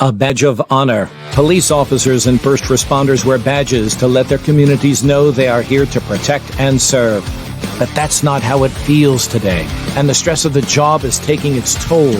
A badge of honor. Police officers and first responders wear badges to let their communities know they are here to protect and serve. But that's not how it feels today, and the stress of the job is taking its toll,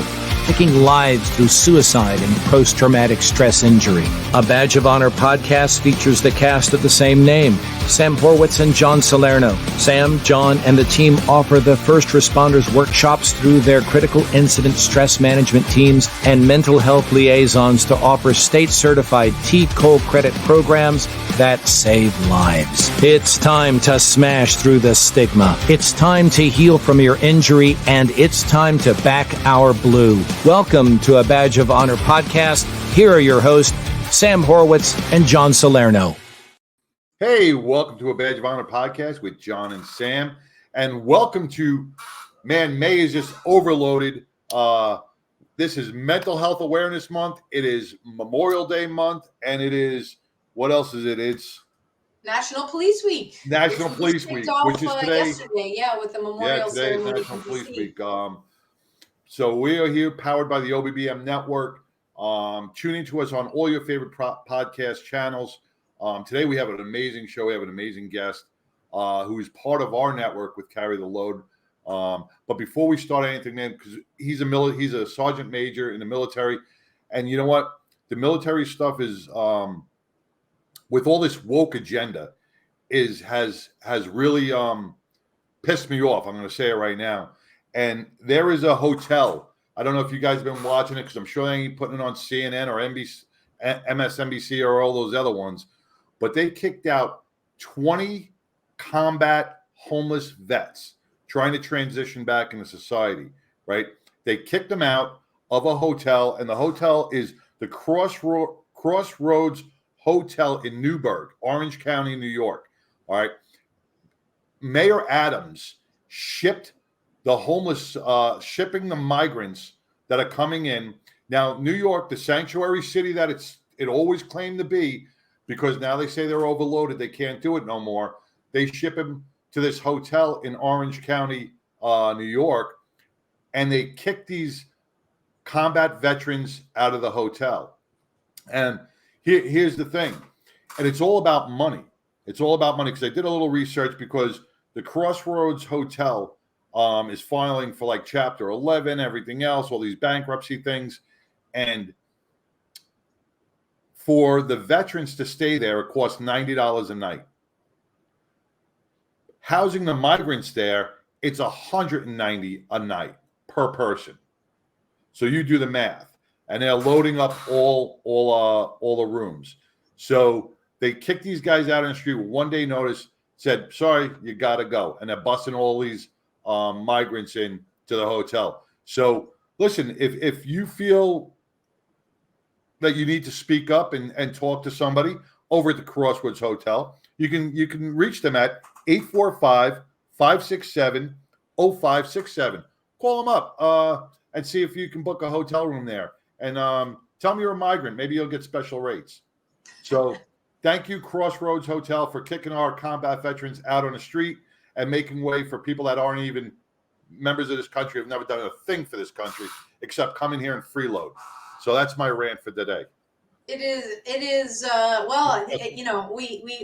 taking lives through suicide and post-traumatic stress injury. A Badge of Honor podcast features the cast of the same name, Sam Horwitz and John Salerno. Sam, John, and the team offer the first responders workshops through their critical incident stress management teams and mental health liaisons to offer state-certified T-Cole credit programs that save lives. It's time to smash through the stigma. It's time to heal from your injury, and it's time to back our blue. Welcome to A Badge of Honor podcast. Here are your hosts, Sam Horwitz and John Salerno. Hey, welcome to A Badge of Honor podcast with John and Sam. And welcome to, May is just overloaded. This is Mental Health Awareness Month. It is Memorial Day month. And it is, what else is it? It's National Police Week. National Police Week, which is today. Yesterday, with the memorial today is ceremony. National Police Week. So we are here powered by the OBBM network. Tuning to us on all your favorite podcast channels. Today we have an amazing show. We have an amazing guest who is part of our network with Carry the Load. But before we start anything, man, because he's a sergeant major in the military, and you know what? The military stuff is with all this woke agenda has really pissed me off. I'm going to say it right now. And there is a hotel. I don't know if you guys have been watching it because I'm sure they ain't putting it on CNN or NBC, MSNBC or all those other ones. But they kicked out 20 combat homeless vets trying to transition back into society, right? They kicked them out of a hotel, and the hotel is the Crossroads Hotel in Newburgh, Orange County, New York. All right. Mayor Adams shipping the migrants that are coming in. Now, New York, the sanctuary city that it always claimed to be, because now they say they're overloaded, they can't do it no more. They ship them to this hotel in Orange County, New York, and they kick these combat veterans out of the hotel. And here's the thing, and it's all about money. It's all about money because I did a little research because the Crossroads Hotel is filing for like Chapter 11, everything else, all these bankruptcy things. And for the veterans to stay there, it costs $90 a night. Housing the migrants there, it's $190 a night per person. So you do the math. And they're loading up all the rooms. So they kicked these guys out on the street with 1 day notice, said, sorry, you got to go. And they're busting all these migrants in to the hotel. So listen, if you feel that you need to speak up and talk to somebody over at the Crossroads Hotel, you can reach them at 845-567-0567. Call them up and see if you can book a hotel room there. And tell them you're a migrant. Maybe you'll get special rates. So thank you, Crossroads Hotel, for kicking our combat veterans out on the street and making way for people that aren't even members of this country, have never done a thing for this country except come in here and freeload. So that's my rant for today. It is.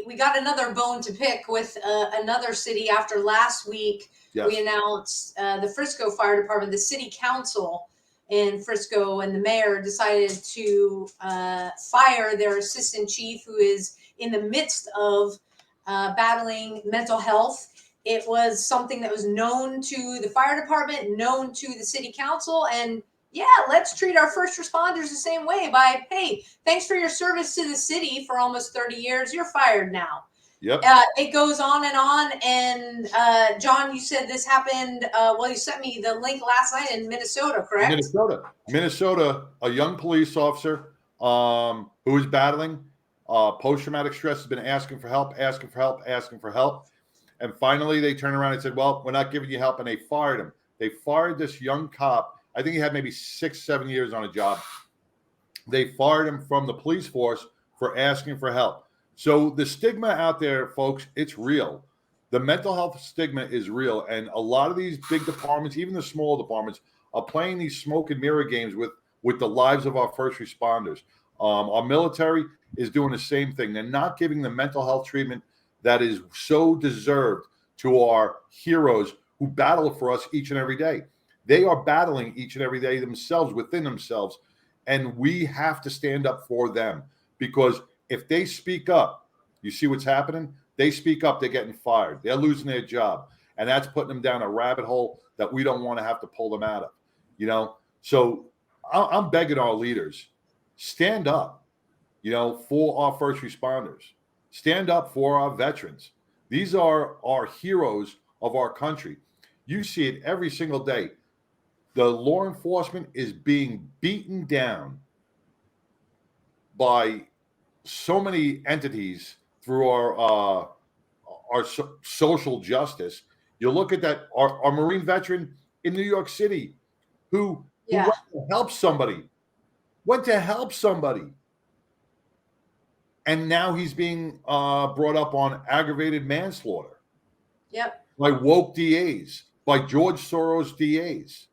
We got another bone to pick with another city after last week. Yes. We announced the Frisco Fire Department, the city council in Frisco, and the mayor decided to fire their assistant chief, who is in the midst of battling mental health. It was something that was known to the fire department, known to the city council, and let's treat our first responders the same way by, hey, thanks for your service to the city for almost 30 years. You're fired now. Yep. It goes on. And John, you said this happened. You sent me the link last night in Minnesota, correct? Minnesota, a young police officer who is battling post-traumatic stress has been asking for help. And finally, they turned around and said, well, we're not giving you help. And they fired him. They fired this young cop. I think he had maybe 6-7 years on a job. They fired him from the police force for asking for help. So the stigma out there, folks, it's real. The mental health stigma is real. And a lot of these big departments, even the small departments, are playing these smoke and mirror games with with the lives of our first responders. Our military is doing the same thing. They're not giving the mental health treatment that is so deserved to our heroes who battle for us each and every day. They are battling each and every day themselves, within themselves, and we have to stand up for them, because if they speak up, you see what's happening? They speak up, they're getting fired. They're losing their job, and that's putting them down a rabbit hole that we don't want to have to pull them out of, So I'm begging our leaders, stand up, for our first responders. Stand up for our veterans. These are our heroes of our country. You see it every single day. The law enforcement is being beaten down by so many entities through our social justice. You look at that, our Marine veteran in New York City who went to help somebody. And now he's being brought up on aggravated manslaughter. Yep. By woke DAs, by George Soros DAs.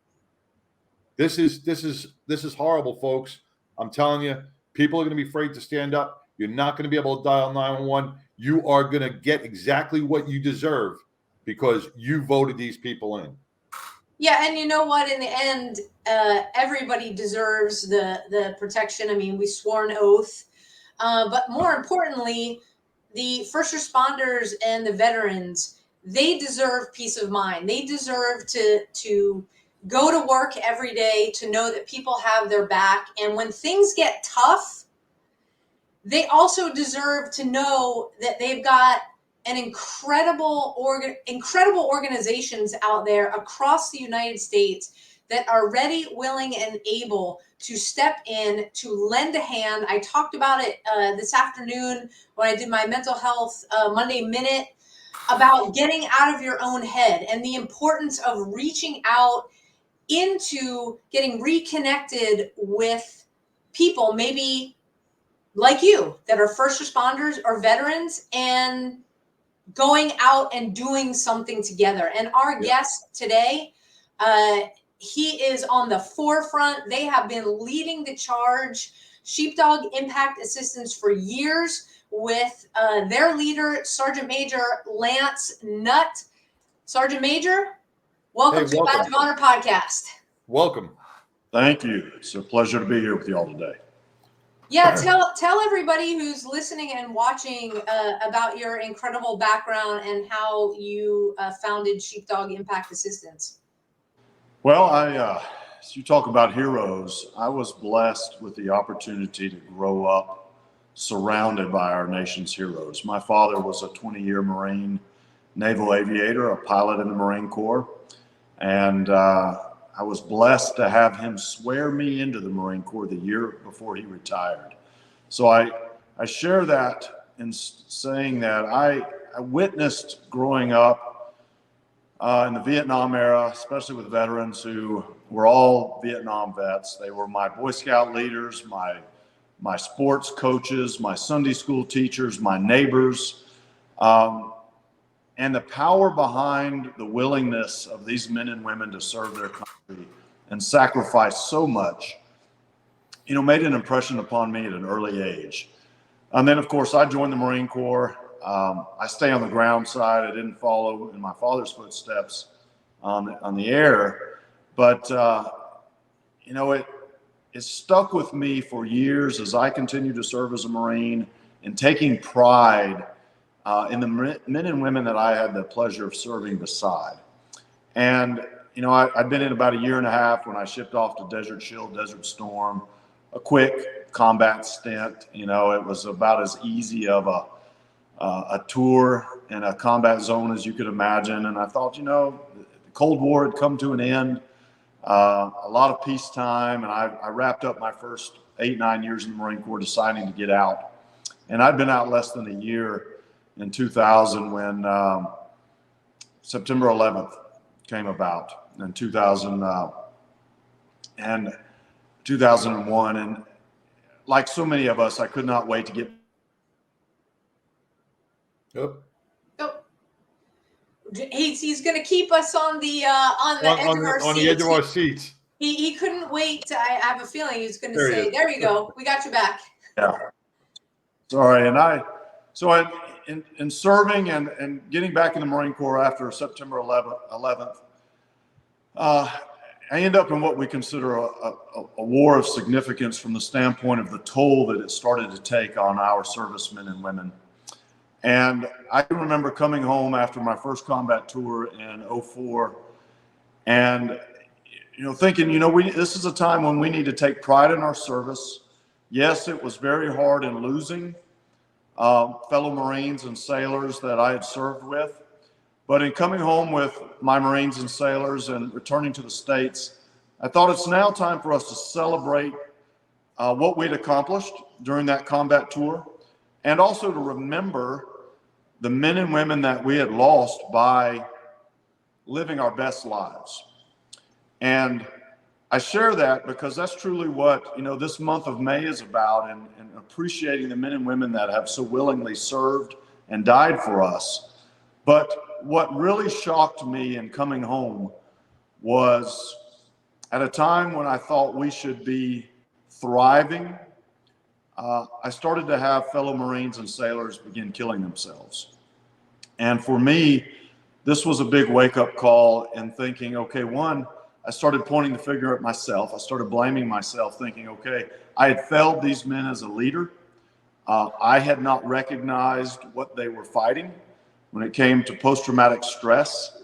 This is horrible, folks. I'm telling you, people are going to be afraid to stand up. You're not going to be able to dial 911. You are going to get exactly what you deserve because you voted these people in. Yeah, and you know what? In the end, everybody deserves the protection. I mean, we swore an oath. But more importantly, the first responders and the veterans, they deserve peace of mind. They deserve to go to work every day, to know that people have their back. And when things get tough, they also deserve to know that they've got an incredible organizations out there across the United States that are ready, willing, and able to step in, to lend a hand. I talked about it this afternoon when I did my mental health Monday Minute about getting out of your own head and the importance of reaching out into getting reconnected with people, maybe like you, that are first responders or veterans, and going out and doing something together. And our guest today, he is on the forefront. They have been leading the charge, Sheepdog Impact Assistance, for years with their leader, Sergeant Major Lance Nutt. Sergeant Major, welcome to Badge of Honor podcast. Welcome. Thank you. It's a pleasure to be here with you all today. Yeah, tell everybody who's listening and watching about your incredible background and how you founded Sheepdog Impact Assistance. Well, as you talk about heroes, I was blessed with the opportunity to grow up surrounded by our nation's heroes. My father was a 20-year Marine naval aviator, a pilot in the Marine Corps, and I was blessed to have him swear me into the Marine Corps the year before he retired. So I share that in saying that I witnessed growing up in the Vietnam era, especially with veterans who were all Vietnam vets. They were my Boy Scout leaders, my sports coaches, my Sunday school teachers, my neighbors. And the power behind the willingness of these men and women to serve their country and sacrifice so much, made an impression upon me at an early age. And then, of course, I joined the Marine Corps. I stay on the ground side. I didn't follow in my father's footsteps on the air, but it stuck with me for years as I continued to serve as a Marine and taking pride in the men and women that I had the pleasure of serving beside. And, I'd been in about a year and a half when I shipped off to Desert Shield, Desert Storm, a quick combat stint. It was about as easy of a tour in a combat zone as you could imagine. And I thought, the Cold War had come to an end, a lot of peacetime. And I wrapped up my first 8-9 years in the Marine Corps deciding to get out. And I'd been out less than a year in 2000 when September 11th came about in 2001. And like so many of us, I could not wait to get. Yep. Oh. He's going to keep us on the edge of our seats. On the edge of our seats. He couldn't wait. I have a feeling he's going to There he say, is. "There you go. We got your back." Yeah. Sorry. In serving and getting back in the Marine Corps after September 11th, I end up in what we consider a war of significance from the standpoint of the toll that it started to take on our servicemen and women. And I can remember coming home after my first combat tour in 2004 and, thinking, this is a time when we need to take pride in our service. Yes, it was very hard in losing fellow Marines and sailors that I had served with. But in coming home with my Marines and sailors and returning to the States, I thought it's now time for us to celebrate what we'd accomplished during that combat tour, and also to remember the men and women that we had lost by living our best lives. And I share that because that's truly what, this month of May is about, and appreciating the men and women that have so willingly served and died for us. But what really shocked me in coming home was at a time when I thought we should be thriving, I started to have fellow Marines and sailors begin killing themselves. And for me, this was a big wake-up call in thinking, okay, one, I started pointing the finger at myself. I started blaming myself, thinking, okay, I had failed these men as a leader. I had not recognized what they were fighting when it came to post-traumatic stress.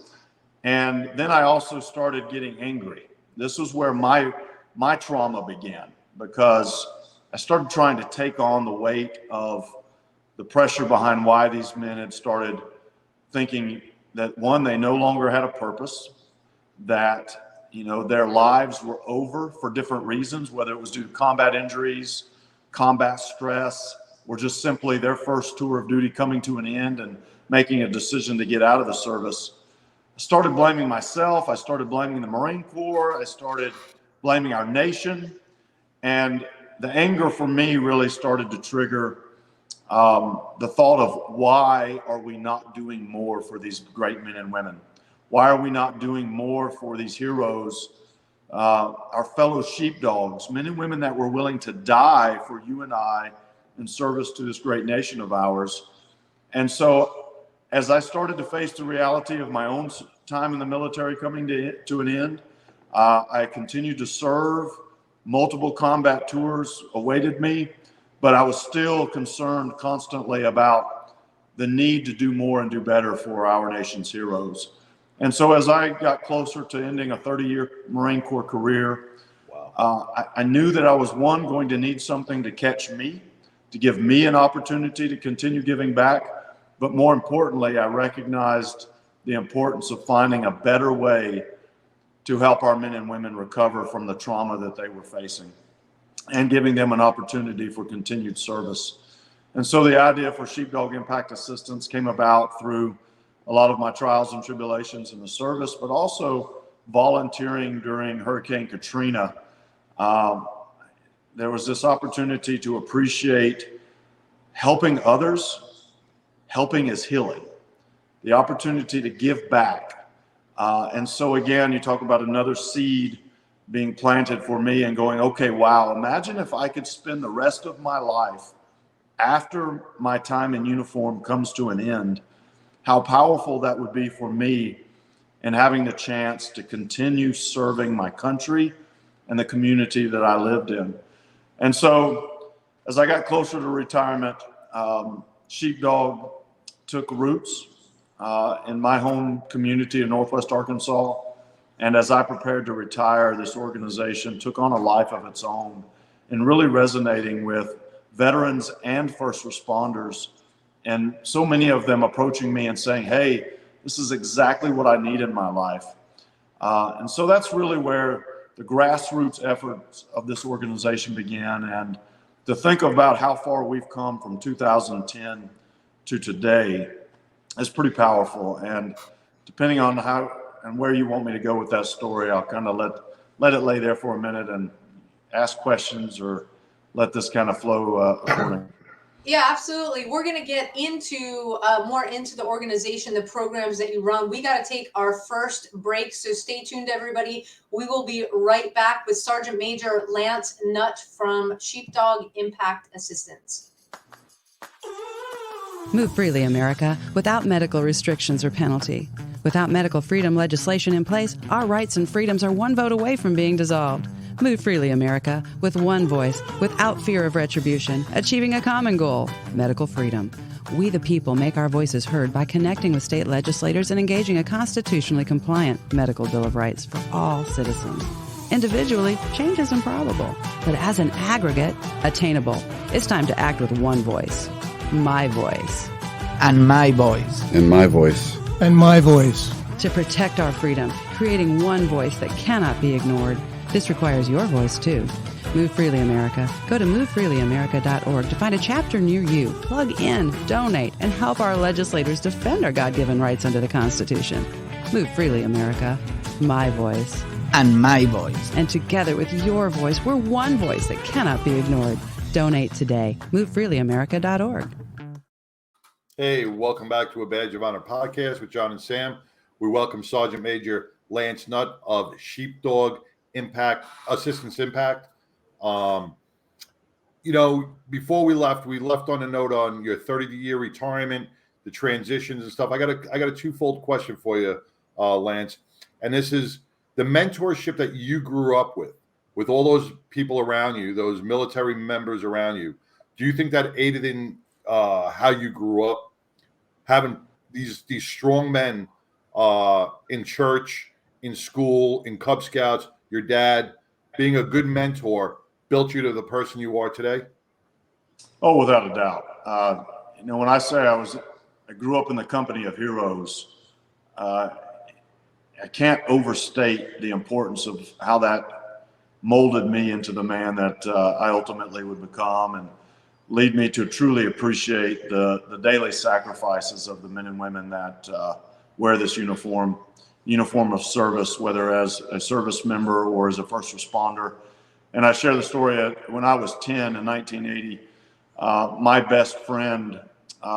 And then I also started getting angry. This was where my trauma began, because I started trying to take on the weight of the pressure behind why these men had started thinking that, one, they no longer had a purpose, that their lives were over for different reasons, whether it was due to combat injuries, combat stress, or just simply their first tour of duty coming to an end and making a decision to get out of the service. I started blaming myself. I started blaming the Marine Corps. I started blaming our nation. And the anger for me really started to trigger the thought of, why are we not doing more for these great men and women? Why are we not doing more for these heroes, our fellow sheepdogs, men and women that were willing to die for you and I in service to this great nation of ours? And so as I started to face the reality of my own time in the military coming to an end, I continued to serve. Multiple combat tours awaited me, but I was still concerned constantly about the need to do more and do better for our nation's heroes. And so as I got closer to ending a 30-year Marine Corps career, I knew that I was, one, going to need something to catch me, to give me an opportunity to continue giving back. But more importantly, I recognized the importance of finding a better way to help our men and women recover from the trauma that they were facing, and giving them an opportunity for continued service. And so the idea for Sheepdog Impact Assistance came about through a lot of my trials and tribulations in the service, but also volunteering during Hurricane Katrina. There was this opportunity to appreciate helping others. Helping is healing. The opportunity to give back. And so again, you talk about another seed being planted for me and going, okay, wow, imagine if I could spend the rest of my life after my time in uniform comes to an end, how powerful that would be for me in having the chance to continue serving my country and the community that I lived in. And so as I got closer to retirement, Sheepdog took roots in my home community in Northwest Arkansas. And as I prepared to retire, this organization took on a life of its own, and really resonating with veterans and first responders. And so many of them approaching me and saying, hey, this is exactly what I need in my life. And so that's really where the grassroots efforts of this organization began. And to think about how far we've come from 2010 to today is pretty powerful. And depending on how and where you want me to go with that story, I'll kind of let it lay there for a minute and ask questions, or let this kind of flow accordingly. Yeah, absolutely. We're going to get into more into the organization, the programs that you run. We got to take our first break, so stay tuned, everybody. We will be right back with Sergeant Major Lance Nutt from Sheepdog Impact Assistance. Move freely, America, without medical restrictions or penalty. Without medical freedom legislation in place, our rights and freedoms are one vote away from being dissolved. Move freely, America, with one voice, without fear of retribution, achieving a common goal, medical freedom. We the people make our voices heard by connecting with state legislators and engaging a constitutionally compliant medical Bill of Rights for all citizens. Individually, change is improbable, but as an aggregate, attainable. It's time to act with one voice. My voice. And my voice. And my voice. And my voice. To protect our freedom, creating one voice that cannot be ignored. This requires your voice, too. Move Freely America. Go to movefreelyamerica.org to find a chapter near you. Plug in, donate, and help our legislators defend our God-given rights under the Constitution. Move Freely America. My voice. And my voice. And together with your voice, we're one voice that cannot be ignored. Donate today. MoveFreelyAmerica.org. Hey, welcome back to a Badge of Honor podcast with John and Sam. We welcome Sergeant Major Lance Nutt of Sheepdog Assistance Impact. Before we left on a note on your 30-year retirement, the transitions and stuff. I got a twofold question for you, Lance, and this is the mentorship that you grew up with all those people around you, those military members around you. Do you think that aided in how you grew up, having these strong men in church, in school, in Cub Scouts, your dad being a good mentor built you to the person you are today? Oh, without a doubt. When I say I grew up in the company of heroes, I can't overstate the importance of how that molded me into the man that I ultimately would become, and lead me to truly appreciate the daily sacrifices of the men and women that wear this uniform of service, whether as a service member or as a first responder. And I share the story when I was 10 in 1980, my best friend,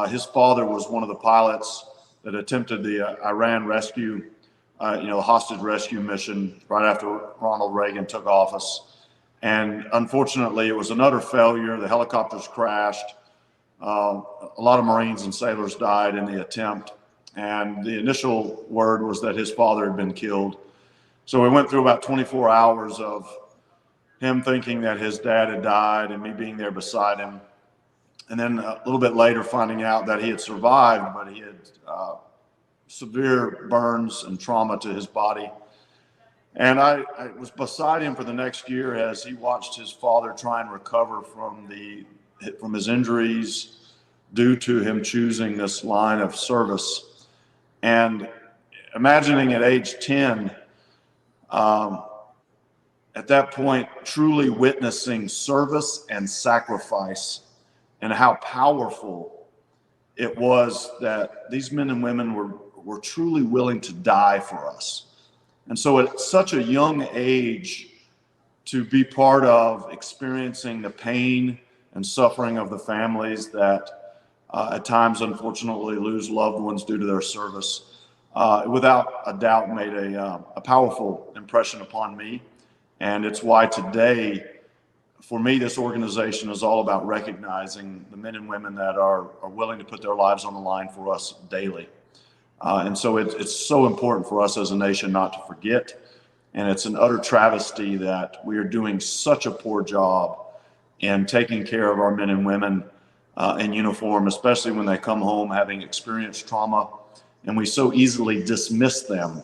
his father was one of the pilots that attempted the Iran rescue, hostage rescue mission right after Ronald Reagan took office. And unfortunately, it was an utter failure. The helicopters crashed. A lot of Marines and sailors died in the attempt. And the initial word was that his father had been killed. So we went through about 24 hours of him thinking that his dad had died and me being there beside him. And then a little bit later finding out that he had survived, but he had severe burns and trauma to his body. And I was beside him for the next year as he watched his father try and recover from his injuries due to him choosing this line of service. And imagining at age 10, at that point, truly witnessing service and sacrifice and how powerful it was that these men and women were truly willing to die for us. And so at such a young age, to be part of experiencing the pain and suffering of the families that at times, unfortunately, lose loved ones due to their service, without a doubt made a powerful impression upon me. And it's why today, for me, this organization is all about recognizing the men and women that are willing to put their lives on the line for us daily. And so it's so important for us as a nation not to forget. And it's an utter travesty that we are doing such a poor job in taking care of our men and women in uniform, especially when they come home having experienced trauma. And we so easily dismiss them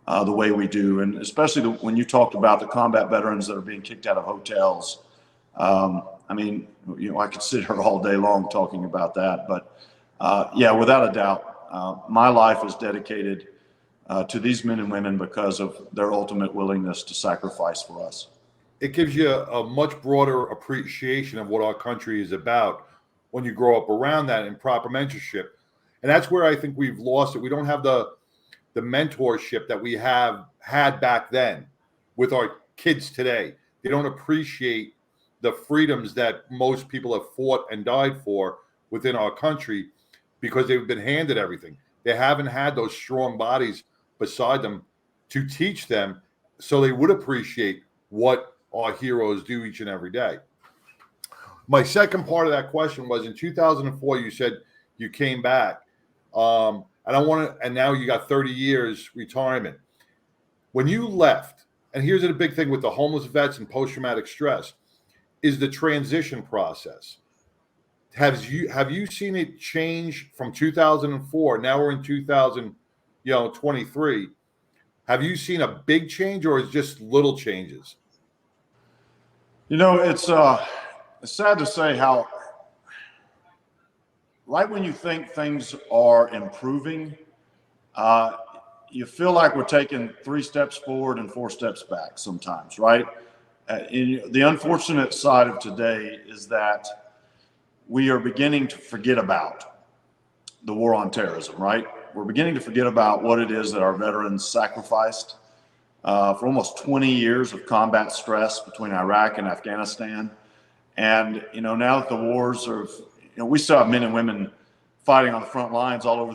the way we do. And especially when you talked about the combat veterans that are being kicked out of hotels. I could sit here all day long talking about that. But without a doubt, my life is dedicated to these men and women because of their ultimate willingness to sacrifice for us. It gives you a much broader appreciation of what our country is about when you grow up around that in proper mentorship. And that's where I think we've lost it. We don't have the mentorship that we had back then with our kids today. They don't appreciate the freedoms that most people have fought and died for within our country, because they've been handed everything. They haven't had those strong bodies beside them to teach them, so they would appreciate what our heroes do each and every day. My second part of that question was, in 2004, you said you came back, and now you got 30 years retirement. When you left, and here's the big thing with the homeless vets and post-traumatic stress, is the transition process. Have you seen it change from 2004? Now we're in 2023. Have you seen a big change, or is it just little changes? It's sad to say how, right when you think things are improving, you feel like we're taking 3 steps forward and 4 steps back sometimes, right? The unfortunate side of today is that we are beginning to forget about the war on terrorism, right? We're beginning to forget about what it is that our veterans sacrificed for almost 20 years of combat stress between Iraq and Afghanistan. And, now that the wars are, we still have men and women fighting on the front lines all over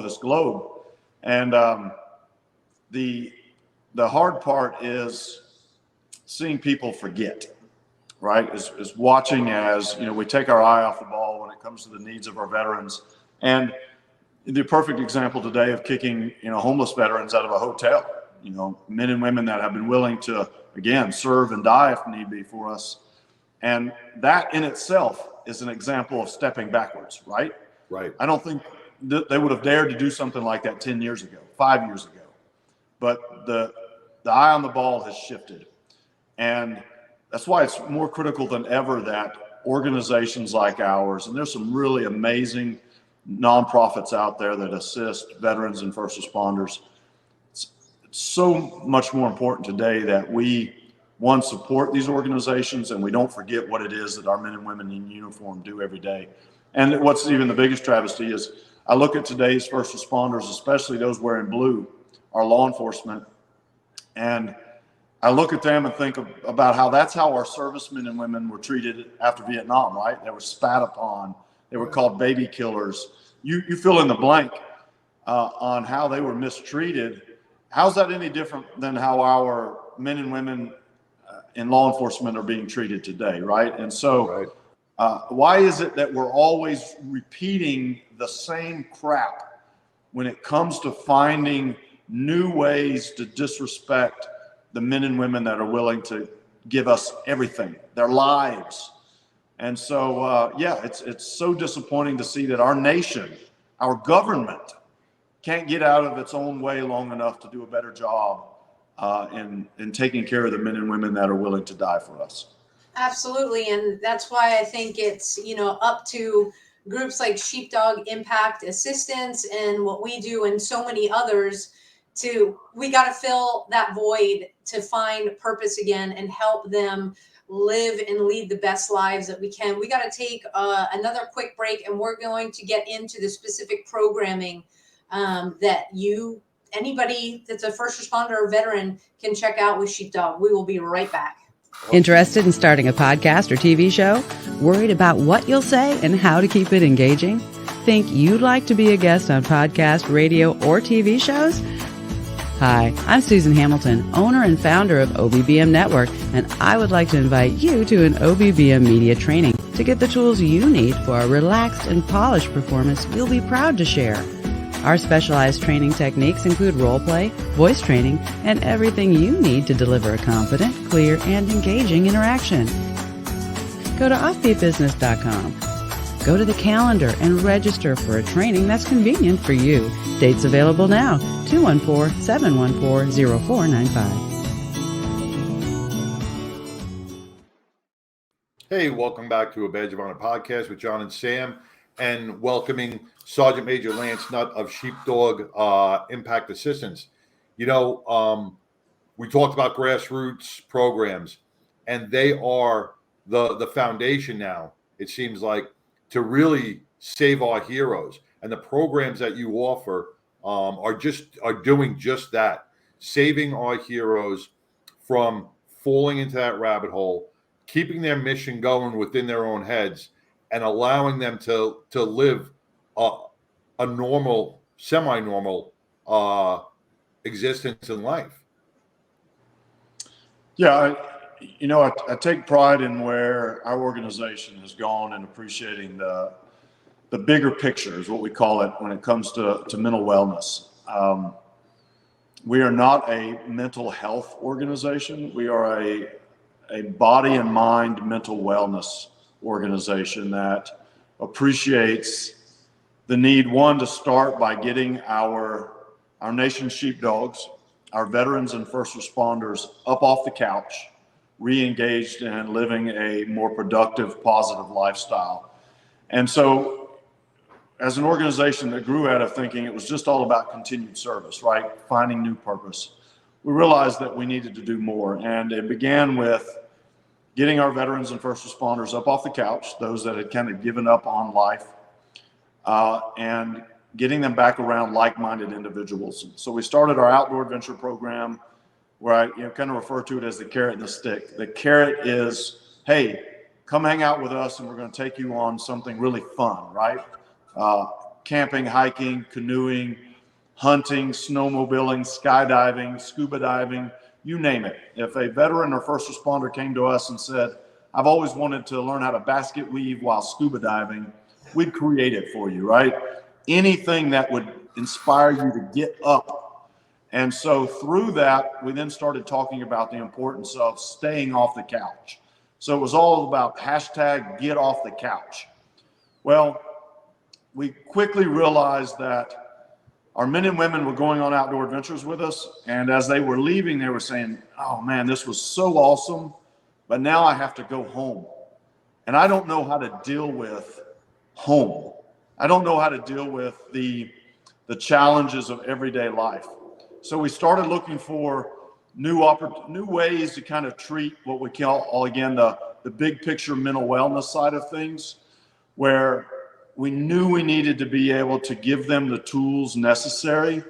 this globe. And the hard part is seeing people forget, right? Is watching as, we take our eye off the ball when it comes to the needs of our veterans. And the perfect example today of kicking, homeless veterans out of a hotel, men and women that have been willing to, again, serve and die if need be for us. And that in itself is an example of stepping backwards, right? Right. I don't think they would have dared to do something like that 10 years ago, 5 years ago. But the eye on the ball has shifted. And that's why it's more critical than ever that organizations like ours, and there's some really amazing nonprofits out there that assist veterans and first responders. It's so much more important today that we, one, support these organizations, and we don't forget what it is that our men and women in uniform do every day. And what's even the biggest travesty is I look at today's first responders, especially those wearing blue, our law enforcement, and I look at them and think about how that's how our servicemen and women were treated after Vietnam, right? They were spat upon. They were called baby killers. You fill in the blank on how they were mistreated. How's that any different than how our men and women in law enforcement are being treated today, right? And so why is it that we're always repeating the same crap when it comes to finding new ways to disrespect the men and women that are willing to give us everything, their lives? And so, it's so disappointing to see that our nation, our government, can't get out of its own way long enough to do a better job in taking care of the men and women that are willing to die for us. Absolutely. And that's why I think it's, up to groups like Sheepdog Impact Assistance and what we do and so many others we got to fill that void to find purpose again and help them live and lead the best lives that we can. We got to take another quick break, and we're going to get into the specific programming that anybody that's a first responder or veteran can check out with Sheepdog. We will be right back. Interested in starting a podcast or TV show? Worried about what you'll say and how to keep it engaging? Think you'd like to be a guest on podcast, radio, or TV shows? Hi, I'm Susan Hamilton, owner and founder of OBBM Network, and I would like to invite you to an OBBM media training to get the tools you need for a relaxed and polished performance you'll be proud to share. Our specialized training techniques include role play, voice training, and everything you need to deliver a confident, clear, and engaging interaction. Go to offbeatbusiness.com. Go to the calendar and register for a training that's convenient for you. Dates available now, 214-714-0495. Hey, welcome back to A Badge of Honor podcast with John and Sam, and welcoming Sergeant Major Lance Nutt of Sheepdog Impact Assistance. We talked about grassroots programs, and they are the foundation now, it seems like, to really save our heroes. And the programs that you offer are doing just that, saving our heroes from falling into that rabbit hole, keeping their mission going within their own heads and allowing them to live a normal, semi-normal existence in life. Yeah, I take pride in where our organization has gone and appreciating the bigger picture is what we call it when it comes to mental wellness. We are not a mental health organization. We are a body and mind mental wellness organization that appreciates the need, one, to start by getting our nation's sheepdogs, our veterans and first responders up off the couch, re-engaged and living a more productive, positive lifestyle. And so as an organization that grew out of thinking it was just all about continued service, right? Finding new purpose. We realized that we needed to do more. And it began with getting our veterans and first responders up off the couch, those that had kind of given up on life, and getting them back around like-minded individuals. So we started our outdoor adventure program where I kind of refer to it as the carrot and the stick. The carrot is, hey, come hang out with us and we're going to take you on something really fun, right? Camping, hiking, canoeing, hunting, snowmobiling, skydiving, scuba diving, you name it. If a veteran or first responder came to us and said, I've always wanted to learn how to basket weave while scuba diving, we'd create it for you, right? Anything that would inspire you to get up. And so through that, we then started talking about the importance of staying off the couch. So it was all about hashtag get off the couch. Well, we quickly realized that our men and women were going on outdoor adventures with us. And as they were leaving, they were saying, oh man, this was so awesome, but now I have to go home. And I don't know how to deal with home. I don't know how to deal with the challenges of everyday life. So we started looking for new ways to kind of treat what we call, again, the big picture mental wellness side of things, where we knew we needed to be able to give them the tools necessary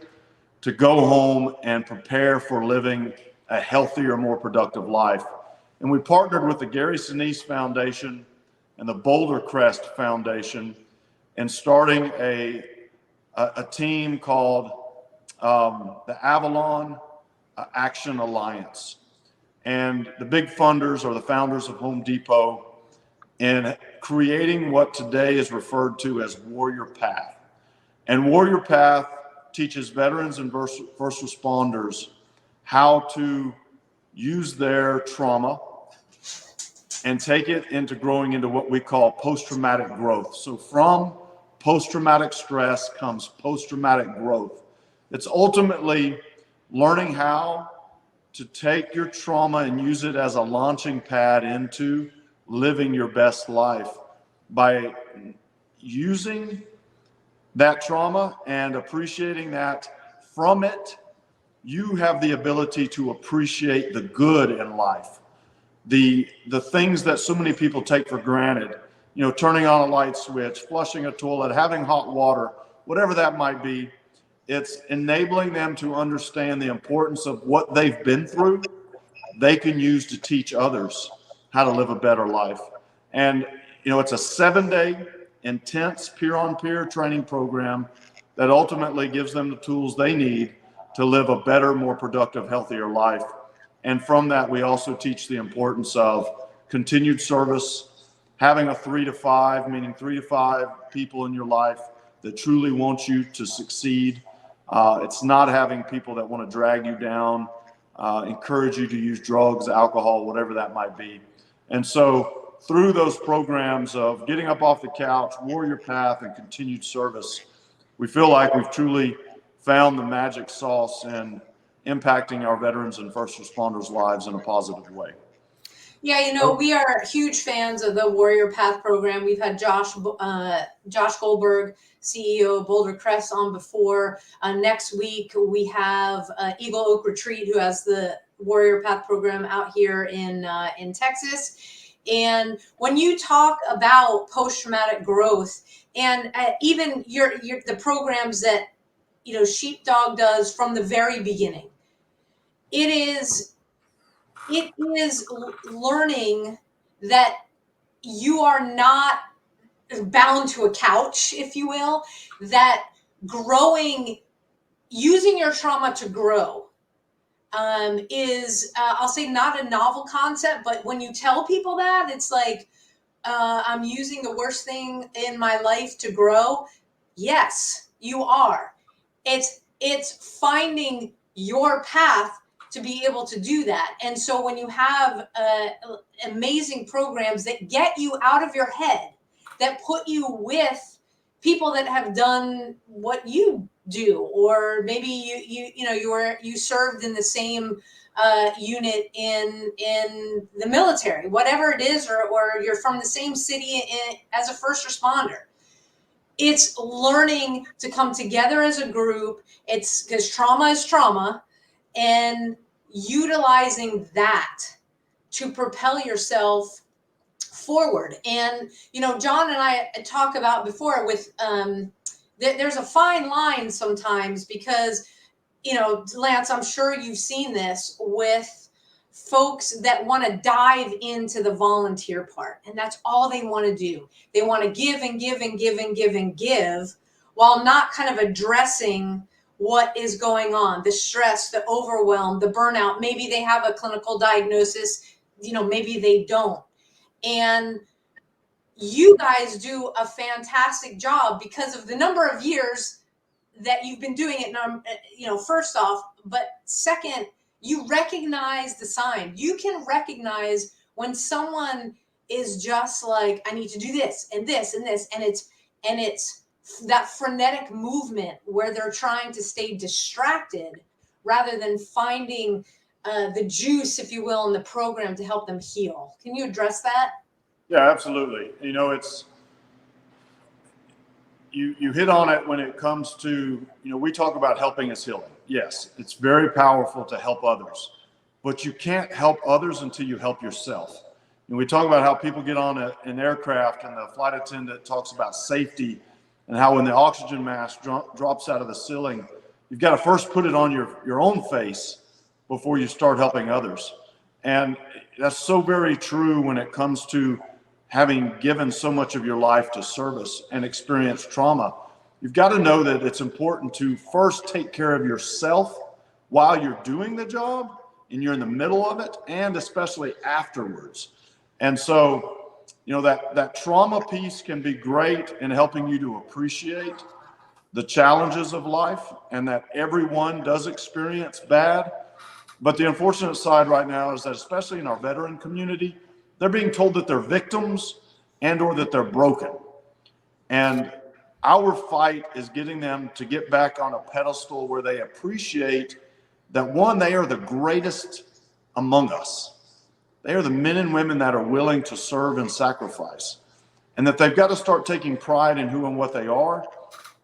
to go home and prepare for living a healthier, more productive life. And we partnered with the Gary Sinise Foundation and the Boulder Crest Foundation and starting a team called the Avalon Action Alliance. And the big funders are the founders of Home Depot in creating what today is referred to as Warrior Path. And Warrior Path teaches veterans and first responders how to use their trauma and take it into growing into what we call post-traumatic growth. So from post-traumatic stress comes post-traumatic growth. It's ultimately learning how to take your trauma and use it as a launching pad into living your best life by using that trauma and appreciating that from it, you have the ability to appreciate the good in life. The things that so many people take for granted, turning on a light switch, flushing a toilet, having hot water, whatever that might be, it's enabling them to understand the importance of what they've been through. They can use to teach others how to live a better life. And, it's a 7-day intense peer-on-peer training program that ultimately gives them the tools they need to live a better, more productive, healthier life. And from that, we also teach the importance of continued service, having a 3 to 5, meaning 3 to 5 people in your life that truly want you to succeed. It's not having people that want to drag you down, encourage you to use drugs, alcohol, whatever that might be. And so through those programs of getting up off the couch, Warrior Path, and continued service, we feel like we've truly found the magic sauce in impacting our veterans and first responders' lives in a positive way. Yeah, we are huge fans of the Warrior Path program. We've had Josh Goldberg, CEO of Boulder Crest, on before. Next week, we have Eagle Oak Retreat, who has the Warrior Path program out here in Texas. And when you talk about post-traumatic growth, and even the programs that Sheepdog does from the very beginning, it is learning that you are not bound to a couch, if you will, that using your trauma to grow is, I'll say, not a novel concept, but when you tell people that, it's like, I'm using the worst thing in my life to grow. Yes, you are. It's finding your path to be able to do that. And so when you have amazing programs that get you out of your head, that put you with people that have done what you do, or maybe you served in the same unit in the military, whatever it is, or you're from the same city as a first responder. It's learning to come together as a group. It's because trauma is trauma, and utilizing that to propel yourself forward. And, John and I talk about before with, there's a fine line sometimes because, Lance, I'm sure you've seen this with folks that want to dive into the volunteer part, and that's all they want to do. They want to give and give and give and give and give, while not kind of addressing what is going on, the stress, the overwhelm, the burnout. Maybe they have a clinical diagnosis, maybe they don't. And you guys do a fantastic job because of the number of years that you've been doing it, first off, but second, you recognize the sign. You can recognize when someone is just like, I need to do this and this and this, and it's that frenetic movement where they're trying to stay distracted rather than finding the juice, if you will, in the program to help them heal. Can you address that? Yeah, absolutely. It's, you hit on it when it comes to, we talk about helping is healing. Yes, it's very powerful to help others, but you can't help others until you help yourself. And we talk about how people get on an aircraft and the flight attendant talks about safety and how when the oxygen mask drops out of the ceiling, you've got to first put it on your own face before you start helping others. And that's so very true when it comes to having given so much of your life to service and experience trauma. You've got to know that it's important to first take care of yourself while you're doing the job and you're in the middle of it, and especially afterwards. And so, that trauma piece can be great in helping you to appreciate the challenges of life, and that everyone does experience bad. But the unfortunate side right now is that, especially in our veteran community, they're being told that they're victims and or that they're broken. And our fight is getting them to get back on a pedestal where they appreciate that, one, they are the greatest among us. They are the men and women that are willing to serve and sacrifice, and that they've got to start taking pride in who and what they are.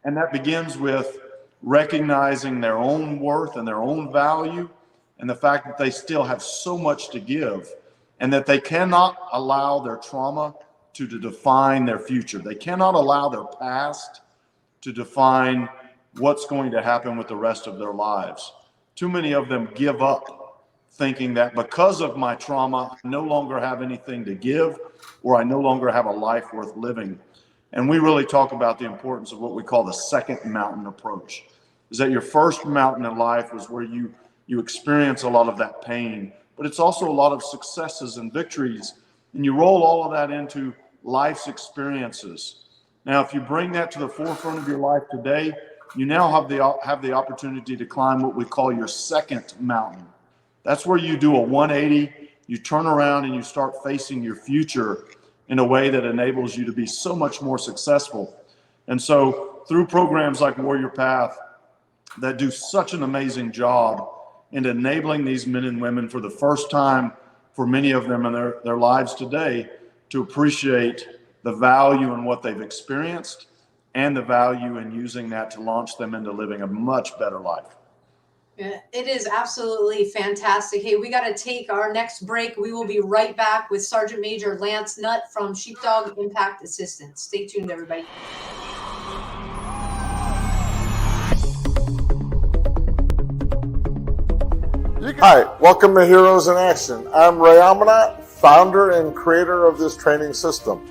And that begins with recognizing their own worth and their own value, and the fact that they still have so much to give, and that they cannot allow their trauma to define their future. They cannot allow their past to define what's going to happen with the rest of their lives. Too many of them give up thinking that because of my trauma, I no longer have anything to give, or I no longer have a life worth living. And we really talk about the importance of what we call the second mountain approach, is that your first mountain in life was where you experience a lot of that pain, but it's also a lot of successes and victories. And you roll all of that into life's experiences. Now, if you bring that to the forefront of your life today, you now have the opportunity to climb what we call your second mountain. That's where you do a 180, you turn around and you start facing your future in a way that enables you to be so much more successful. And so through programs like Warrior Path that do such an amazing job in enabling these men and women for the first time, for many of them in their lives today, to appreciate the value in what they've experienced and the value in using that to launch them into living a much better life. Yeah, it is absolutely fantastic. Hey, we got to take our next break. We will be right back with Sergeant Major Lance Nutt from Sheepdog Impact Assistance. Stay tuned, everybody. Hi, welcome to Heroes in Action. I'm Ray Amanat, founder and creator of this training system.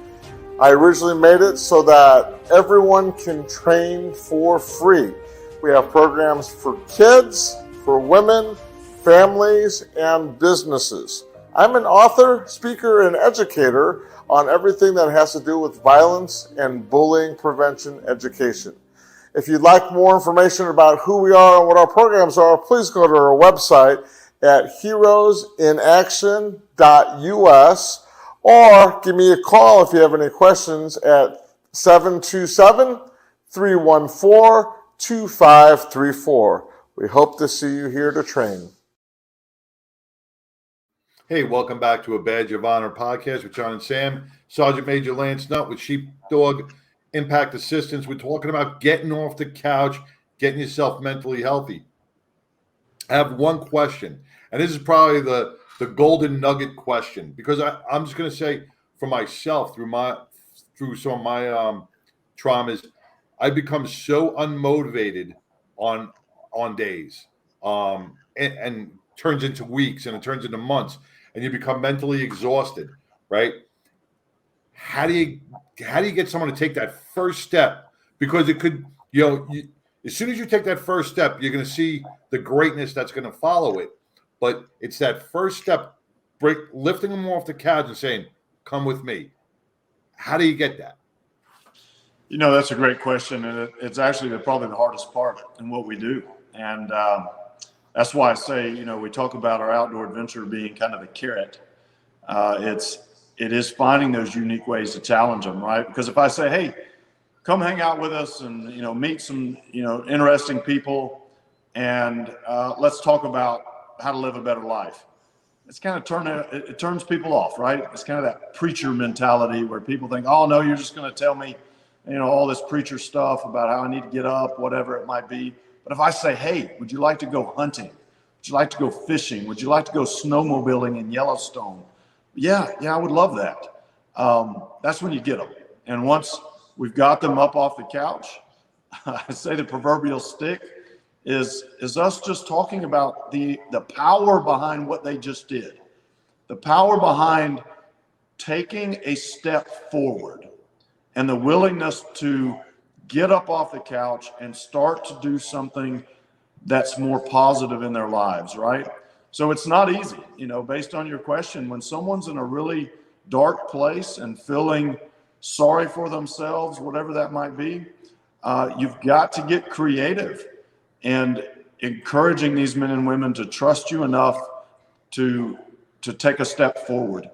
I originally made it so that everyone can train for free. We have programs for kids, for women, families, and businesses. I'm an author, speaker, and educator on everything that has to do with violence and bullying prevention education. If you'd like more information about who we are and what our programs are, please go to our website at heroesinaction.us or give me a call if you have any questions at 727-314-2534. We hope to see you here to train. Hey, welcome back to a Badge of Honor podcast with John and Sam. Sergeant Major Lance Nutt with Sheepdog Impact Assistance. We're talking about getting off the couch, getting yourself mentally healthy. I have one question, and this is probably the golden nugget question, because I'm just going to say for myself, through some of my traumas, I become so unmotivated on days, and turns into weeks, and it turns into months, and you become mentally exhausted, right? How do you get someone to take that first step? Because it could, as soon as you take that first step, you're going to see the greatness that's going to follow it. But it's that first step, lifting them off the couch and saying, "Come with me." How do you get that? That's a great question, and it's actually probably the hardest part in what we do. And that's why I say, we talk about our outdoor adventure being kind of the carrot. It is finding those unique ways to challenge them, right? Because if I say, "Hey, come hang out with us and meet some interesting people, and let's talk about how to live a better life," it's kind of it turns people off, right? It's kind of that preacher mentality where people think, "Oh no, you're just going to tell me, all this preacher stuff about how I need to get up, whatever it might be." But if I say, "Hey, would you like to go hunting? Would you like to go fishing? Would you like to go snowmobiling in Yellowstone?" Yeah, I would love that. That's when you get them. And once we've got them up off the couch, I say the proverbial stick is us just talking about the power behind what they just did. The power behind taking a step forward and the willingness to get up off the couch and start to do something that's more positive in their lives, right? So it's not easy, based on your question. When someone's in a really dark place and feeling sorry for themselves, whatever that might be, you've got to get creative and encouraging these men and women to trust you enough to take a step forward.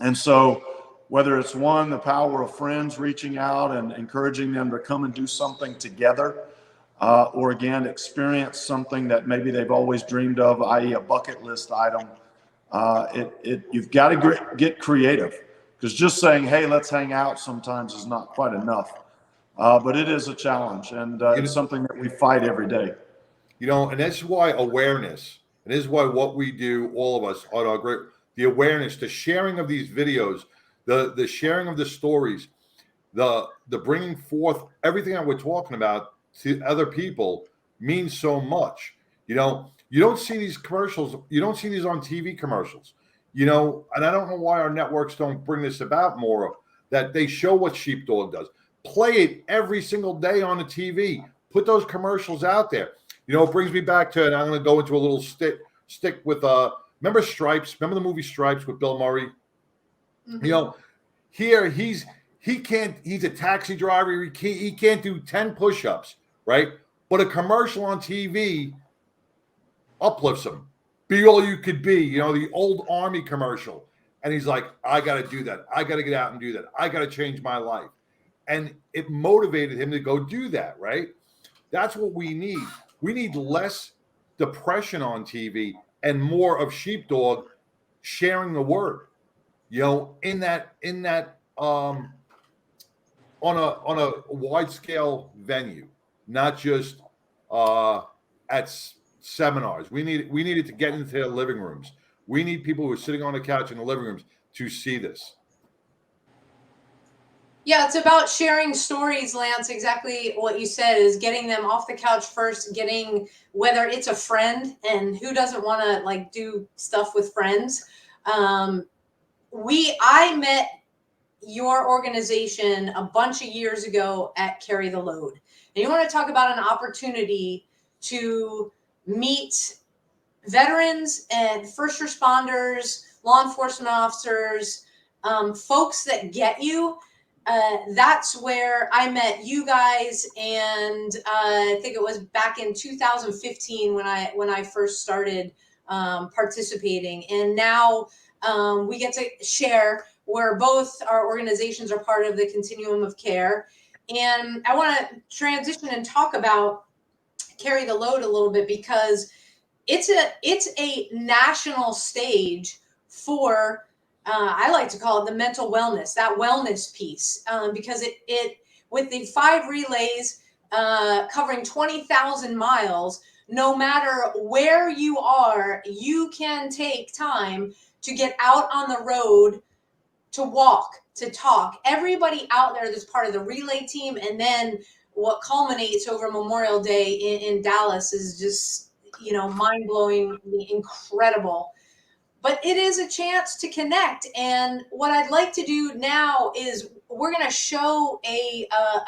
And so whether it's the power of friends reaching out and encouraging them to come and do something together, or again, experience something that maybe they've always dreamed of, i.e. a bucket list item, you've got to get creative, because just saying, "Hey, let's hang out," sometimes is not quite enough. But it is a challenge, and it's something that we fight every day. And that's why awareness, and this is why what we do, all of us, on our the awareness, the sharing of these videos, the sharing of the stories, the bringing forth everything that we're talking about to other people means so much. You don't see these commercials. You don't see these on TV commercials. And I don't know why our networks don't bring this about more, that they show what Sheepdog does. Play it every single day on the TV. Put those commercials out there. It brings me back to, and I'm going to go into a little stick with, remember Stripes? Remember the movie Stripes with Bill Murray? Mm-hmm. Here he's a taxi driver. He can't do 10 push-ups, right? But a commercial on TV uplifts him. Be all you could be, the old Army commercial. And he's like, "I got to do that. I got to get out and do that. I got to change my life." And it motivated him to go do that, right? That's what we need. We need less depression on TV and more of Sheepdog sharing the word, in that on a wide scale venue, not just at seminars. We need it to get into their living rooms. We need people who are sitting on the couch in the living rooms to see this. Yeah, it's about sharing stories, Lance. Exactly what you said is getting them off the couch first, whether it's a friend, and who doesn't want to do stuff with friends, I met your organization a bunch of years ago at Carry the Load. And you want to talk about an opportunity to meet veterans and first responders, law enforcement officers, folks that get you. That's where I met you guys, and I think it was back in 2015 when I first started participating. And now we get to share where both our organizations are part of the continuum of care. And I want to transition and talk about Carry the Load a little bit, because it's a national stage for I like to call it the mental wellness, that wellness piece, because it with the 5 relays covering 20,000 miles, no matter where you are, you can take time to get out on the road, to walk, to talk. Everybody out there that's part of the relay team, and then what culminates over Memorial Day in Dallas is just, mind-blowingly incredible. But it is a chance to connect. And what I'd like to do now is we're going to show a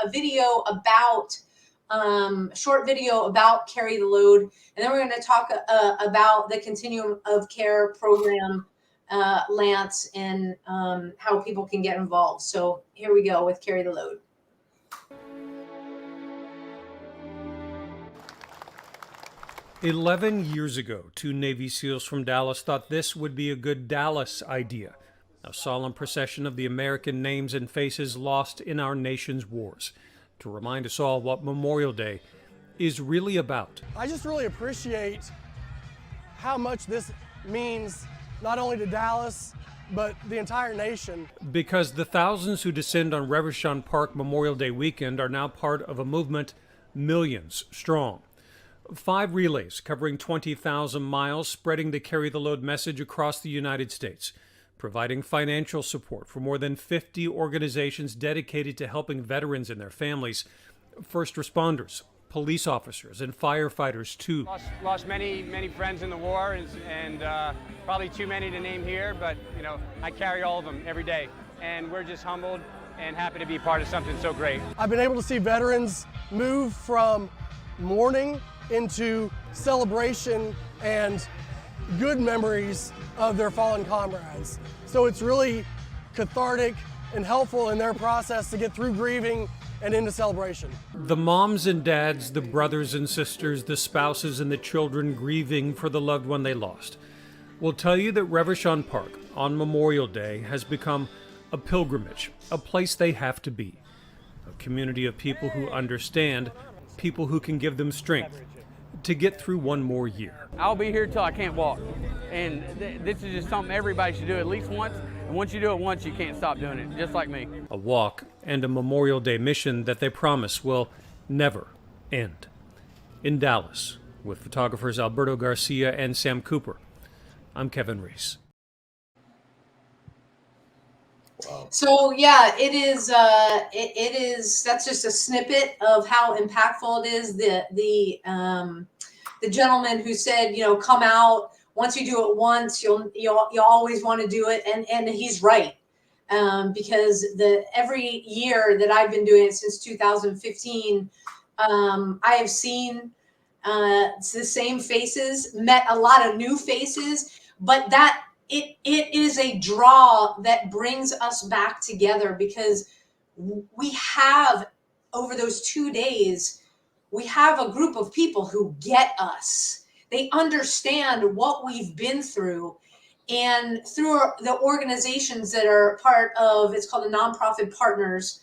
video about, short video about Carry the Load. And then we're going to talk about the Continuum of Care program, Lance, and how people can get involved. So here we go with Carry the Load. "11 years ago, 2 Navy SEALs from Dallas thought this would be a good Dallas idea. A solemn procession of the American names and faces lost in our nation's wars, to remind us all what Memorial Day is really about." I just really appreciate how much this means, not only to Dallas, but the entire nation. Because the thousands who descend on Reverchon Park Memorial Day weekend are now part of a movement millions strong. 5 relays covering 20,000 miles, spreading the Carry the Load message across the United States, providing financial support for more than 50 organizations dedicated to helping veterans and their families, first responders, police officers, and firefighters too. Lost many friends in the war, and probably too many to name here, but I carry all of them every day, and we're just humbled and happy to be part of something so great. I've been able to see veterans move from mourning into celebration and good memories of their fallen comrades. So it's really cathartic and helpful in their process to get through grieving and into celebration. The moms and dads, the brothers and sisters, the spouses and the children grieving for the loved one they lost will tell you that Reverchon Park on Memorial Day has become a pilgrimage, a place they have to be, a community of people who understand, people who can give them strength to get through one more year. I'll be here till I can't walk, and this is just something everybody should do at least once, and once you do it once, you can't stop doing it, just like me. A walk and a Memorial Day mission that they promise will never end. In Dallas, with photographers Alberto Garcia and Sam Cooper, I'm Kevin Reese. Wow. So yeah, it is. That's just a snippet of how impactful it is. The gentleman who said, come out. Once you do it once, you'll always want to do it, and he's right, because every year that I've been doing it since 2015, I have seen the same faces, met a lot of new faces, but that. It is a draw that brings us back together, because we have, over those 2 days, we have a group of people who get us. They understand what we've been through. And through the organizations that are part of, it's called the Nonprofit Partners,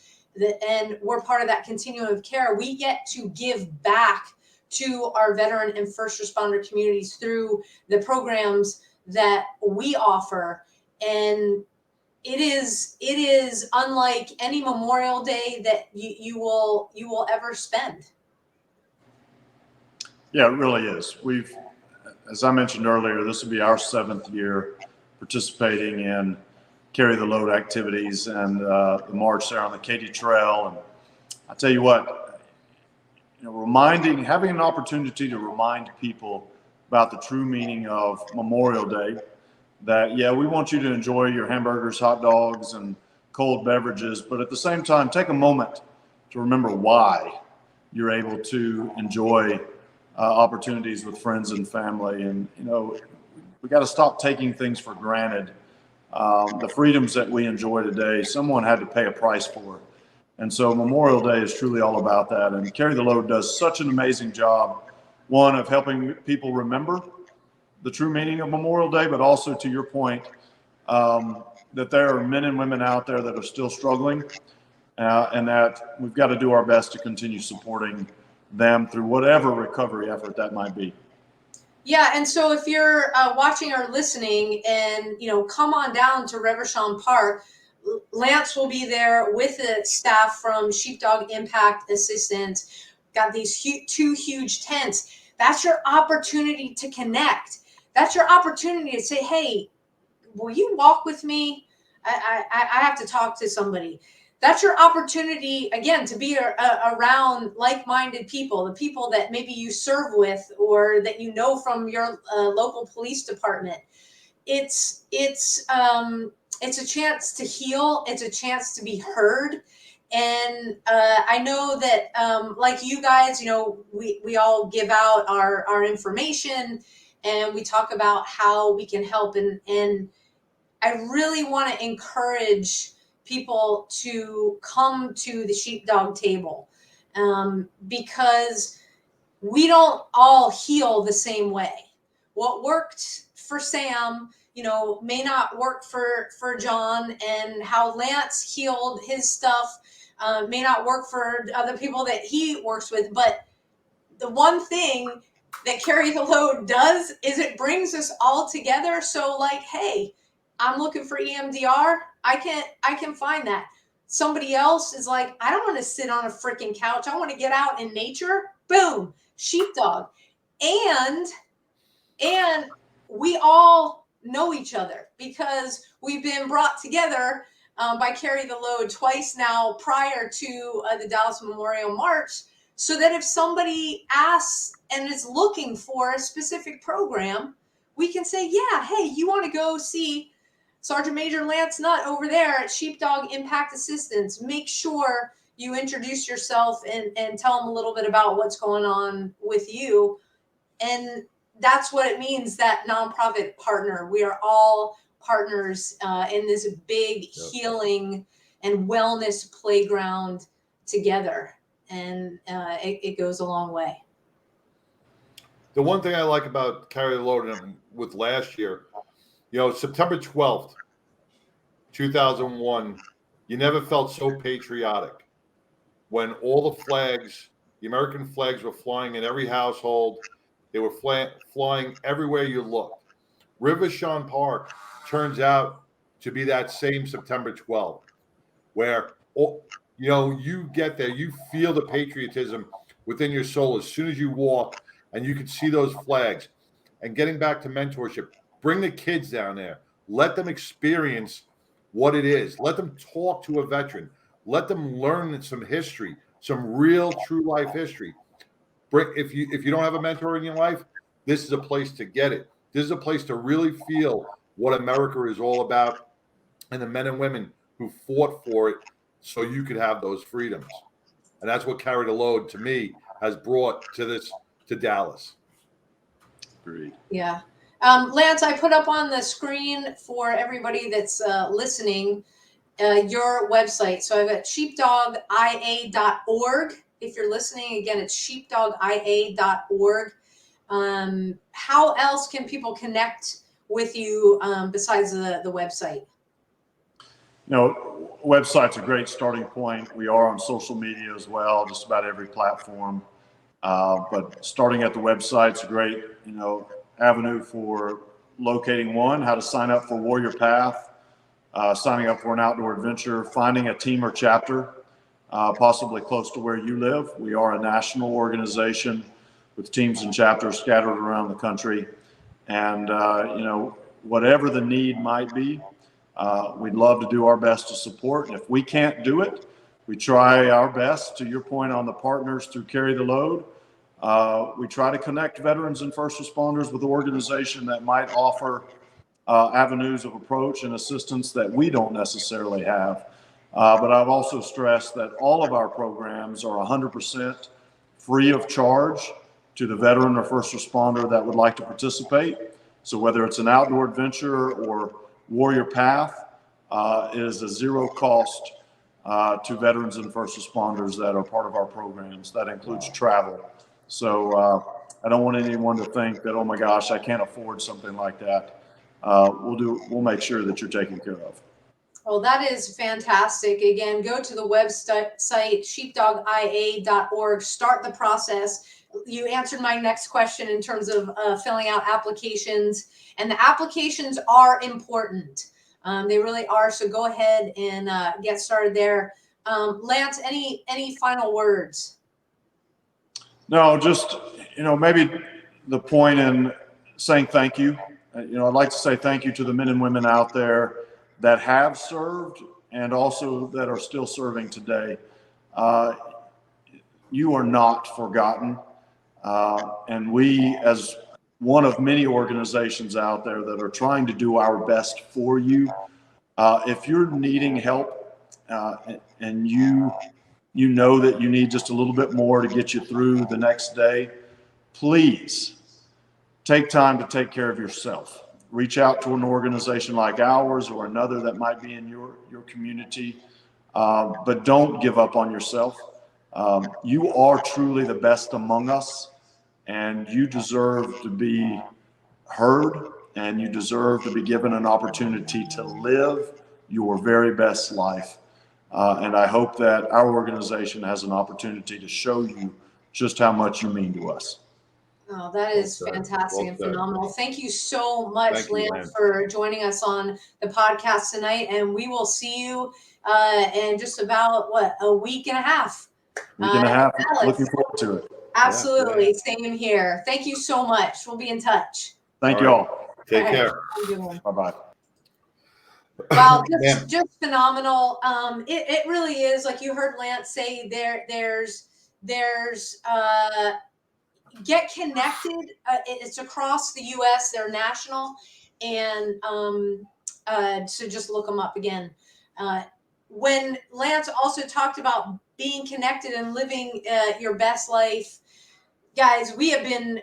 and we're part of that continuum of care, we get to give back to our veteran and first responder communities through the programs that we offer. And it is unlike any Memorial Day that you will ever spend. Yeah, it really is. We've, as I mentioned earlier, this will be our 7th year participating in Carry the Load activities and the march there on the Katy Trail. And I tell you what, having an opportunity to remind people about the true meaning of Memorial Day, that, yeah, we want you to enjoy your hamburgers, hot dogs, and cold beverages, but at the same time, take a moment to remember why you're able to enjoy opportunities with friends and family. And, you know, we got to stop taking things for granted. The freedoms that we enjoy today, someone had to pay a price for. And so Memorial Day is truly all about that. And Carry the Load does such an amazing job, one, of helping people remember the true meaning of Memorial Day, but also, to your point, that there are men and women out there that are still struggling, and that we've got to do our best to continue supporting them through whatever recovery effort that might be. Yeah, and so if you're watching or listening, and come on down to Reverchon Park, Lance will be there with the staff from Sheepdog Impact Assistance. Got these two huge tents. That's your opportunity to connect. That's your opportunity to say, hey, will you walk with me? I have to talk to somebody. That's your opportunity, again, to be around like-minded people, the people that maybe you serve with or that you know from your local police department. It's a chance to heal. It's a chance to be heard. And I know that, like you guys, we all give out our information and we talk about how we can help. And I really want to encourage people to come to the Sheepdog table, because we don't all heal the same way. What worked for Sam, may not work for John, and how Lance healed his stuff may not work for other people that he works with. But the one thing that Carry the Load does is it brings us all together. So like, hey, I'm looking for EMDR. I can find that. Somebody else is like, I don't want to sit on a freaking couch. I want to get out in nature. Boom, Sheepdog. And we all know each other because we've been brought together by Carry the Load twice now prior to the Dallas Memorial March, so that if somebody asks and is looking for a specific program, we can say, yeah, hey, you want to go see Sergeant Major Lance Nutt over there at Sheepdog Impact Assistance. Make sure you introduce yourself and tell them a little bit about what's going on with you. And that's what it means, that nonprofit partner. We are all partners in this big healing and wellness playground together. And it goes a long way. The one thing I like about Carry the Load and with last year, September 12th, 2001, you never felt so patriotic when all the flags, the American flags, were flying in every household. They were flying everywhere you looked. Reverchon Park turns out to be that same September 12th, where you get there, you feel the patriotism within your soul as soon as you walk, and you can see those flags. And getting back to mentorship, bring the kids down there. Let them experience what it is. Let them talk to a veteran. Let them learn some history, some real, true life history. If you don't have a mentor in your life, this is a place to get it. This is a place to really feel what America is all about, and the men and women who fought for it so you could have those freedoms. And that's what Carry the Load, to me, has brought to Dallas. Agreed. Yeah. Lance, I put up on the screen for everybody that's listening your website. So I've got sheepdogia.org. If you're listening, again, it's sheepdogia.org. How else can people connect with you besides the website? Website's a great starting point. We are on social media as well, just about every platform. But starting at the website's a great, avenue for locating how to sign up for Warrior Path, signing up for an outdoor adventure, finding a team or chapter, possibly close to where you live. We are a national organization with teams and chapters scattered around the country. And, whatever the need might be, we'd love to do our best to support. And if we can't do it, we try our best. To your point on the partners through Carry the Load, we try to connect veterans and first responders with an organization that might offer avenues of approach and assistance that we don't necessarily have. But I've also stressed that all of our programs are 100% free of charge to the veteran or first responder that would like to participate. So whether it's an outdoor adventure or Warrior Path, it is a zero cost to veterans and first responders that are part of our programs. That includes travel. So I don't want anyone to think that, oh my gosh, I can't afford something like that. We'll make sure that you're taken care of. Well, that is fantastic. Again, go to the website, sheepdogia.org, start the process. You answered my next question in terms of filling out applications, and the applications are important. They really are. So go ahead and get started there. Lance, any final words? No, just, maybe the point in saying thank you. I'd like to say thank you to the men and women out there that have served and also that are still serving today. You are not forgotten. And we, as one of many organizations out there that are trying to do our best for you, if you're needing help and you know that you need just a little bit more to get you through the next day, please take time to take care of yourself. Reach out to an organization like ours or another that might be in your community, but don't give up on yourself. You are truly the best among us, and you deserve to be heard, and you deserve to be given an opportunity to live your very best life. And I hope that our organization has an opportunity to show you just how much you mean to us. Oh, that is fantastic and phenomenal. Thank you so much, Lance, for joining us on the podcast tonight. And we will see you in just about, a week and a half. Looking forward to it. Absolutely. Yeah. Same here. Thank you so much. We'll be in touch. Thank you all. Take care. Have a good one. Bye-bye. Wow, just phenomenal. It really is, like you heard Lance say, there's get connected. It's across the U.S. They're national, and so just look them up again. When Lance also talked about being connected and living your best life, guys, we have been.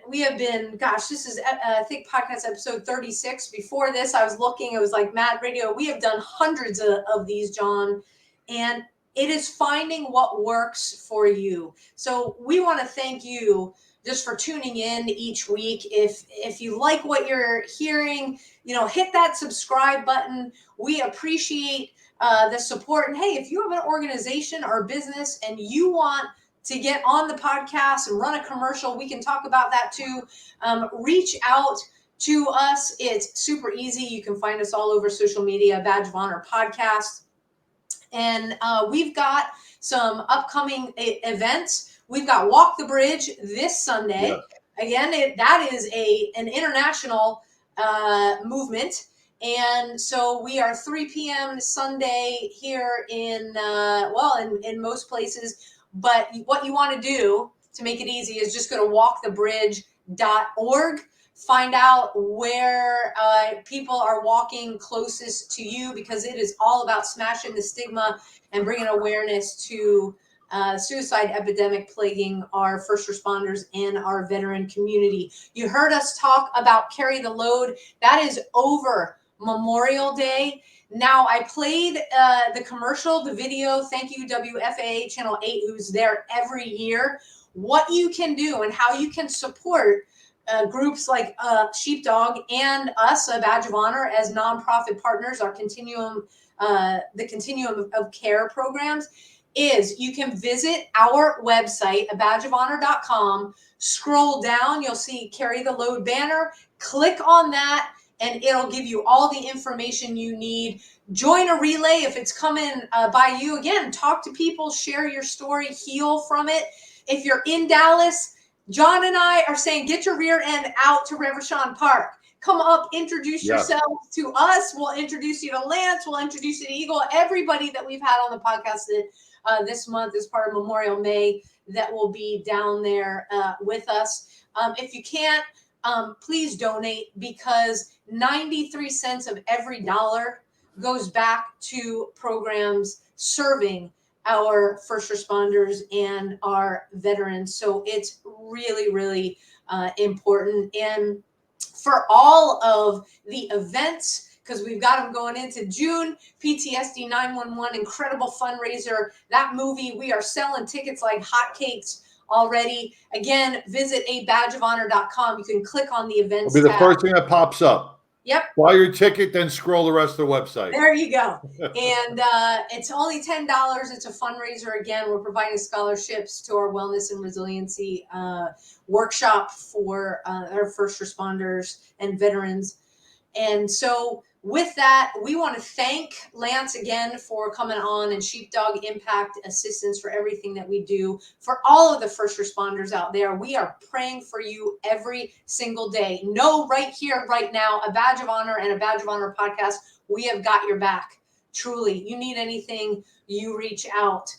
Gosh, this is I think podcast episode 36. Before this, I was looking. It was like Mad Radio. We have done hundreds of these, John, and it is finding what works for you. So we want to thank you just for tuning in each week. If you like what you're hearing, hit that subscribe button. We appreciate the support. And hey, if you have an organization or business and you want to get on the podcast and run a commercial, we can talk about that too. Reach out to us. It's super easy. You can find us all over social media, Badge of Honor Podcast. And we've got some upcoming events. We've got Walk the Bridge this Sunday. Yeah. Again, that is an international movement. And so we are 3 p.m. Sunday here in most places. But what you want to do to make it easy is just go to walkthebridge.org. Find out where people are walking closest to you, because it is all about smashing the stigma and bringing awareness to suicide epidemic plaguing our first responders and our veteran community. You heard us talk about Carry the Load. That is over Memorial Day. Now, I played the commercial, the video. Thank you, WFAA Channel 8, who's there every year. What you can do and how you can support groups like Sheepdog and us, a Badge of Honor, as nonprofit partners, our continuum, the Continuum of Care programs, is you can visit our website, badgeofhonor.com, scroll down, you'll see Carry the Load banner, click on that, and it'll give you all the information you need. Join a relay if it's coming by you. Again, talk to people, share your story, heal from it. If you're in Dallas, John and I are saying, get your rear end out to Reverchon Park. Come up, introduce yourself to us. We'll introduce you to Lance. We'll introduce you to Eagle. Everybody that we've had on the podcast that this month is part of Memorial May that will be down there with us. If you can't, please donate, because 93 cents of every dollar goes back to programs serving our first responders and our veterans. So it's really, really important. And for all of the events, because we've got them going into June, PTSD 911, incredible fundraiser. That movie, we are selling tickets like hotcakes already. Again, visit abadgeofhonor.com. You can click on the events It'll be the tab. first thing that pops up. Yep. Buy your ticket, then scroll the rest of the website. There you go. And it's only $10. It's a fundraiser. Again, we're providing scholarships to our wellness and resiliency workshop for our first responders and veterans. And so with that, we want to thank Lance again for coming on, and Sheepdog Impact Assistance for everything that we do. For all of the first responders out there, we are praying for you every single day. Know right here, right now, A Badge of Honor and A Badge of Honor podcast, we have got your back. Truly, you need anything, you reach out.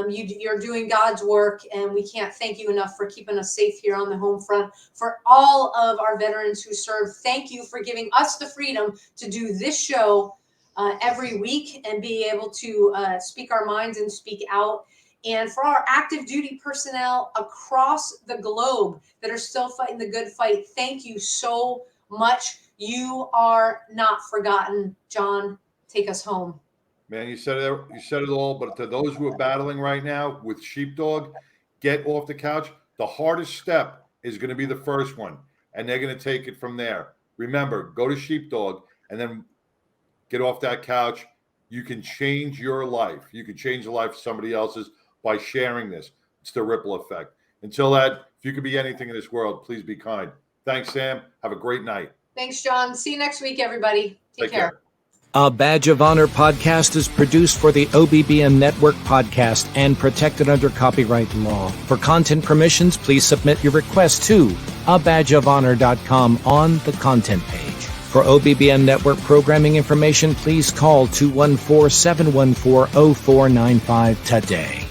You're doing God's work, and we can't thank you enough for keeping us safe here on the home front. For all of our veterans who serve, thank you for giving us the freedom to do this show every week and be able to speak our minds and speak out. And for our active duty personnel across the globe that are still fighting the good fight, thank you so much. You are not forgotten. John, take us home. Man, you said it all. But to those who are battling right now with Sheepdog, get off the couch. The hardest step is going to be the first one, and they're going to take it from there. Remember, go to Sheepdog and then get off that couch. You can change your life. You can change the life of somebody else's by sharing this. It's the ripple effect. Until that, if you could be anything in this world, please be kind. Thanks, Sam. Have a great night. Thanks, John. See you next week, everybody. Take care. A Badge of Honor podcast is produced for the OBBM Network podcast and protected under copyright law. For content permissions, please submit your request to abadgeofhonor.com on the content page. For OBBM Network programming information, please call 214-714-0495 today.